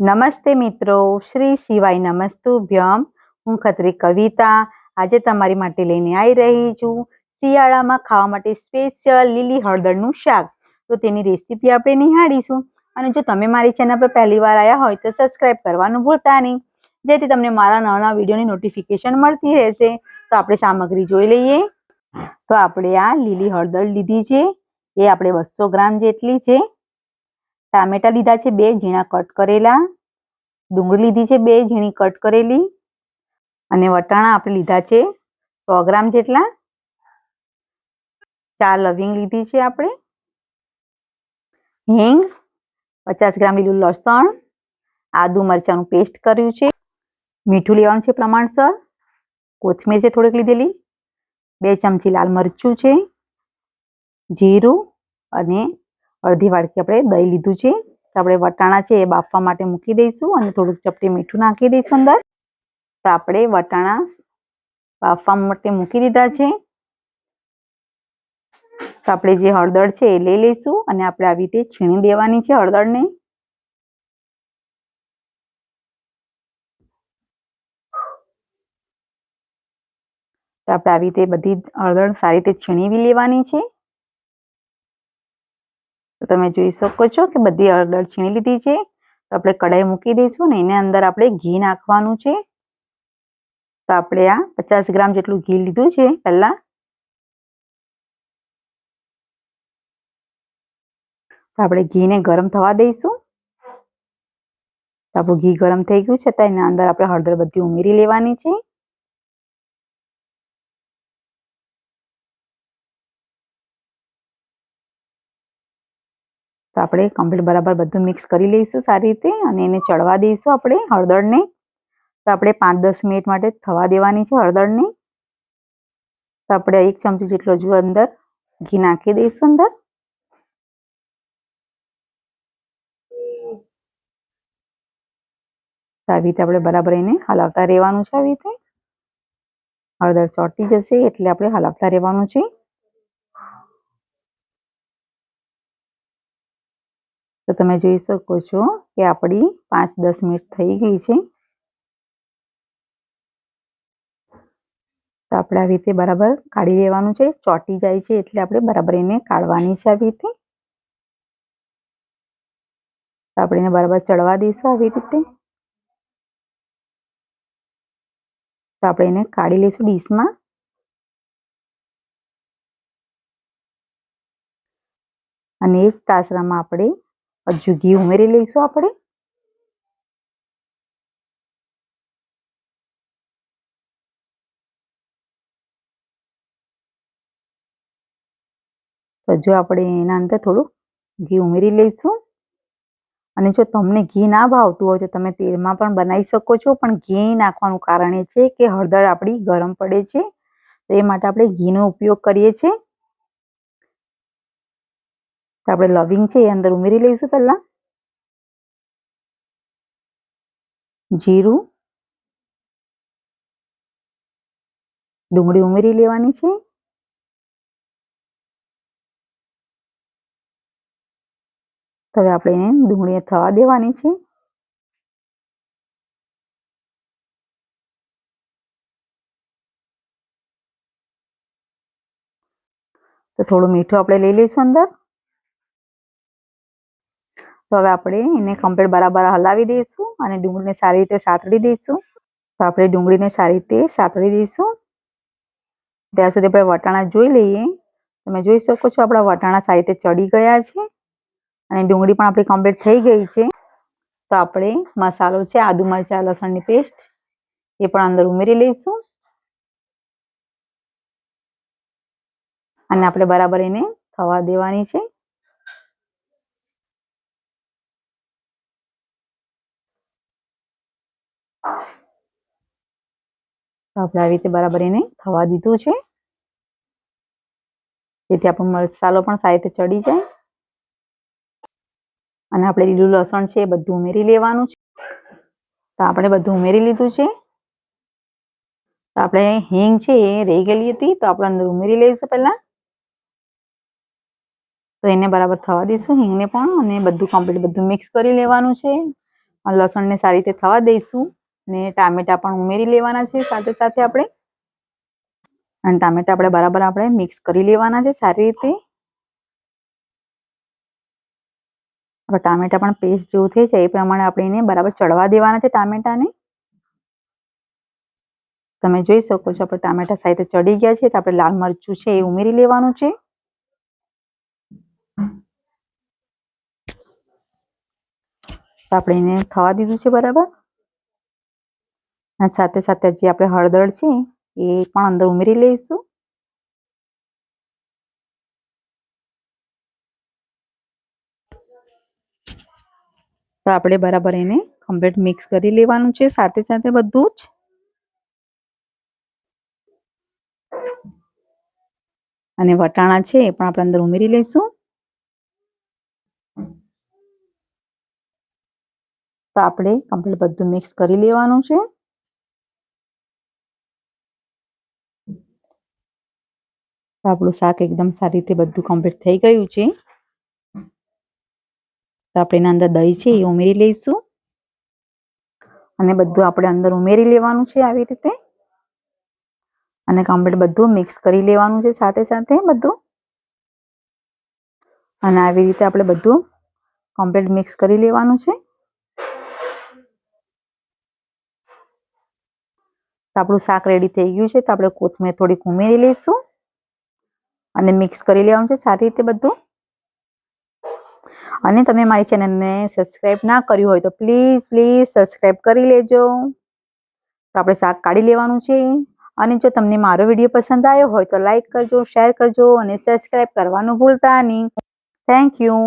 નમસ્તે મિત્રો, શ્રી શિવાય નમસ્તુભ્યમ. હું ખત્રી કવિતા આજે તમારી માટે લઈને આવી રહી છું શિયાળામાં ખાવા માટે સ્પેશિયલ લીલી હળદરનું શાક. તો તેની રેસીપી આપણે નિહાળીશું. અને જો તમે મારી ચેનલ પર પહેલી વાર આવ્યા હોય તો સબસ્ક્રાઇબ કરવાનું ભૂલતા નહીં, જેથી તમને મારા નવા વિડીયોની નોટિફિકેશન મળતી રહેશે. તો આપણે સામગ્રી જોઈ લઈએ. તો આપણે આ લીલી હળદર લીધી છે, એ આપણે 200 ગ્રામ જેટલી છે. ટામેટા લીધા છે 2 ઝીણા કટ કરેલા, ડુંગળી લીધી છે 2 ઝીણી કટ કરેલી, અને વટાણા આપણે લીધા છે 100 ગ્રામ જેટલા. 4 લવિંગ લીધી છે આપણે, હિંગ, 50 ગ્રામ લીલું લસણ, આદુ મરચાંનું પેસ્ટ કર્યું છે, મીઠું લેવાનું છે પ્રમાણસર, કોથમીર છે થોડીક લીધેલી, 2 ચમચી લાલ મરચું છે, જીરું અને અડધી વાટકી આપણે દહીં લીધું છે. તો આપણે વટાણા છે એ બાફવા માટે મૂકી દઈશું અને થોડુંક ચપટી મીઠું નાખી દઈશું અંદર. તો આપણે વટાણા બાફવા માટે મૂકી દીધા છે. તો આપણે જે હળદર છે એ લઈ લઈશું અને આપણે આવી રીતે છીણી દેવાની છે હળદરને. તો આપણે આવી રીતે બધી હળદર સારી રીતે છીણી લેવાની છે. તો તમે જોઈ શકો છો કે બધી હળદર છીણી લીધી છે. તો આપણે કઢાઈ મૂકી દઈશું ને એની અંદર આપણે ઘી નાખવાનું છે. તો આપણે આ 50 ગ્રામ જેટલું ઘી લીધું છે પહેલા. તો આપણે ઘીને ગરમ થવા દઈશું. તો આપણું ઘી ગરમ થઈ ગયું છે તો એના અંદર આપણે હળદર બધી ઉમેરી લેવાની છે. તો આપણે કમ્પ્લીટ બરાબર બધું મિક્સ કરી લઈશું સારી રીતે અને એને ચડવા દઈશું આપણે હળદરને. તો આપણે 5-10 મિનિટ માટે થવા દેવાની છે હળદરને. તો આપણે 1 ચમચી જેટલો હજુ અંદર ઘી નાખી દઈશું અંદર. તો આવી રીતે આપણે બરાબર એને હલાવતા રહેવાનું છે. આવી રીતે હળદર ચોંટી જશે એટલે આપણે હલાવતા રહેવાનું છે. તો તમે જોઈ શકો છો કે આપણી 5-10 મિનિટ થઈ ગઈ છે. તો આપણે આવી રીતે બરાબર કાઢી લેવાનું છે. ચોંટી જાય છે એટલે આપણે બરાબર એને કાઢવાની છે આવી રીતે. તો આપણે એને બરાબર ચડવા દઈશું આવી રીતે. તો આપણે એને કાઢી લઈશું ડીશમાં. અને એ જ તાસરામાં આપણે હજુ ઘી ઉમેરી લઈશું આપણે. તો જો આપણે એના અંદર થોડું ઘી ઉમેરી લઈશું. અને જો તમને ઘી ના ભાવતું હોય તો તમે તેલમાં પણ બનાવી શકો છો, પણ ઘી નાખવાનું કારણ એ છે કે હળદર આપણી ગરમ પડે છે, તો એ માટે આપણે ઘીનો ઉપયોગ કરીએ છીએ. તો આપણે લવિંગ છે એ અંદર ઉમેરી લઈશું પહેલા, જીરું, ડુંગળી ઉમેરી લેવાની છે. તો હવે આપણે એને ડુંગળીને થવા દેવાની છે. તો થોડું મીઠું આપણે લઈ લઈશું અંદર. તો હવે આપણે એને કમ્પ્લીટ બરાબર હલાવી દઈશું અને ડુંગળીને સારી રીતે સાતળી દઈશું. તો આપણે ડુંગળીને સારી રીતે સાતળી દઈશું. ત્યાં સુધી આપણે વટાણા જોઈ લઈએ. તમે જોઈ શકો છો આપણા વટાણા સારી રીતે ચડી ગયા છે અને ડુંગળી પણ આપણી કમ્પ્લીટ થઈ ગઈ છે. તો આપણે મસાલો છે આદુ મરચાં લસણની પેસ્ટ એ પણ અંદર ઉમેરી લઈશું અને આપણે બરાબર એને થવા દેવાની છે. તો આપણે આવી રીતે બરાબર એને થવા દીધું છે, જેથી આપણો મસાલો પણ સારી રીતે ચડી જાય. અને આપણે લીલું લસણ છે એ બધું ઉમેરી લેવાનું છે. તો આપણે બધું ઉમેરી લીધું છે. તો આપણે હિંગ છે એ રહી ગયેલી હતી તો આપણે અંદર ઉમેરી લઈશું પહેલા. તો એને બરાબર થવા દઈશું હિંગને પણ, અને બધું કમ્પ્લીટ બધું મિક્સ કરી લેવાનું છે. લસણને સારી રીતે થવા દઈશું ને ટામેટા પણ ઉમેરી લેવાના છે સાથે સાથે આપણે. અને ટામેટા આપણે બરાબર આપણે મિક્સ કરી લેવાના છે સારી રીતે. હવે ટામેટા પણ પેસ્ટ જેવું થઈ જાય એ પ્રમાણે આપણે એને બરાબર ચડવા દેવાના છે ટામેટાને. તમે જોઈ શકો છો આપણે ટામેટા સાથે ચડી ગયા છે તો આપણે લાલ મરચું છે એ ઉમેરી લેવાનું છે. તો આપણે એને થવા દીધું છે બરાબર. અને સાથે સાથે જે આપણે હળદર છે એ પણ અંદર ઉમેરી લઈશું. તો આપણે બરાબર એને કમ્પ્લીટ મિક્સ કરી લેવાનું છે સાથે સાથે બધું જ. અને વટાણા છે એ પણ આપણે અંદર ઉમેરી લઈશું. તો આપણે કમ્પ્લીટ બધું મિક્સ કરી લેવાનું છે. તો આપણું શાક એકદમ સારી રીતે બધું કમ્પ્લીટ થઈ ગયું છે. તો આપણે એના અંદર દહીં છે એ ઉમેરી લઈશું. અને બધું આપણે અંદર ઉમેરી લેવાનું છે આવી રીતે. અને કમ્પ્લીટ બધું મિક્સ કરી લેવાનું છે સાથે સાથે બધું. અને આવી રીતે આપણે બધું કમ્પ્લીટ મિક્સ કરી લેવાનું છે. તો આપણું શાક રેડી થઈ ગયું છે તો આપણે કોથમીર થોડીક ઉમેરી લઈશું. અને મિક્સ કરી લેવાનું છે સારી રીતે બધું. અને તમે મારી ચેનલને સબસ્ક્રાઈબ ના કર્યું હોય તો પ્લીઝ સબસ્ક્રાઈબ કરી લેજો. તો આપણે શાક કાઢી લેવાનું છે. અને જો તમને મારો વિડીયો પસંદ આવ્યો હોય તો લાઈક કરજો, શેર કરજો અને સબસ્ક્રાઈબ કરવાનું ભૂલતા નહીં. Thank you.